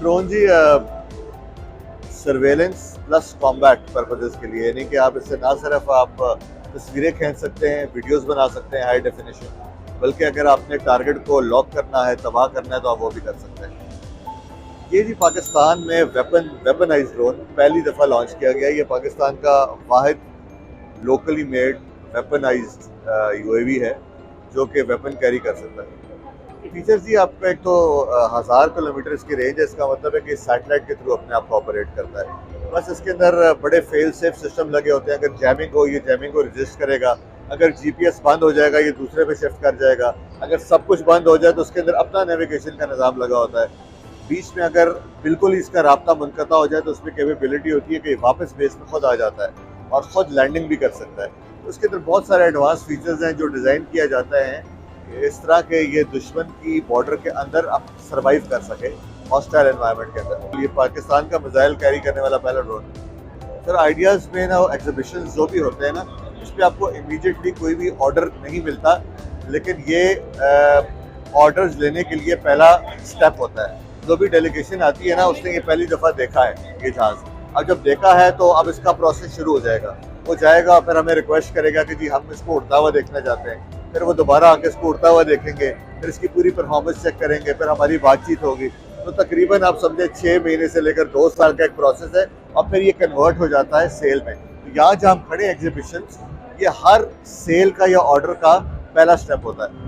Drone जी surveillance plus combat purposes के लिए, यानी कि आप इससे ना सिर्फ आप तस्वीरें खींच सकते हैं, वीडियोस बना सकते हैं हाई डेफिनेशन, बल्कि अगर आपने टारगेट को लॉक करना है, तबाह करना है, तो आप वो भी कर सकते हैं। ये जी पाकिस्तान में वेपनाइज ड्रोन पहली दफ़ा लॉन्च किया गया। ये पाकिस्तान का वाहिद लोकली मेड वेपनाइज्ड यूएवी है जो कि वेपन कैरी कर सकता है। फीचर्स जी आपका एक तो 1000 किलोमीटर इसकी रेंज है, इसका मतलब है कि सैटेलाइट के थ्रू अपने आप को ऑपरेट करता है। बस इसके अंदर बड़े फेल सेफ सिस्टम लगे होते हैं। अगर जैमिंग हो, ये जैमिंग को रजिस्ट करेगा। अगर जीपीएस बंद हो जाएगा, ये दूसरे पे शिफ्ट कर जाएगा। अगर सब कुछ बंद हो जाए तो उसके अंदर अपना नेविगेशन का निज़ाम लगा होता है। बीच में अगर बिल्कुल इसका राब्ता मुनक़ता हो जाए तो उसमें कैपेबिलिटी होती है कि वापस बेस में खुद आ जाता है और ख़ुद लैंडिंग भी कर सकता है। तो उसके अंदर बहुत सारे एडवांस फीचर्स हैं जो डिज़ाइन किया जाता है इस तरह के ये दुश्मन की बॉर्डर के अंदर आप सर्वाइव कर सके हॉस्टाइल एनवायरनमेंट के अंदर। ये पाकिस्तान का मिसाइल कैरी करने वाला पहला ड्रोन है। सर आइडियाज़ में ना एग्जीबिशन जो भी होते हैं ना, इस पर आपको इमीडिएटली कोई भी ऑर्डर नहीं मिलता, लेकिन ये ऑर्डर्स लेने के लिए पहला स्टेप होता है। जो भी डेलीगेशन आती है ना, उसने ये पहली दफ़ा देखा है ये जहाज़। अब जब देखा है तो अब इसका प्रोसेस शुरू हो जाएगा। वो जाएगा, फिर हमें रिक्वेस्ट करेगा कि जी हम इसको उड़ता हुआ देखना चाहते हैं। फिर वो दोबारा आके इसको उड़ता हुआ देखेंगे, फिर इसकी पूरी परफॉर्मेंस चेक करेंगे, फिर हमारी बातचीत होगी। तो तकरीबन आप समझे 6 महीने से लेकर 2 साल का एक प्रोसेस है और फिर ये कन्वर्ट हो जाता है सेल में। तो यहाँ जहाँ हम खड़े एग्जीबिशन, ये हर सेल का या ऑर्डर का पहला स्टेप होता है।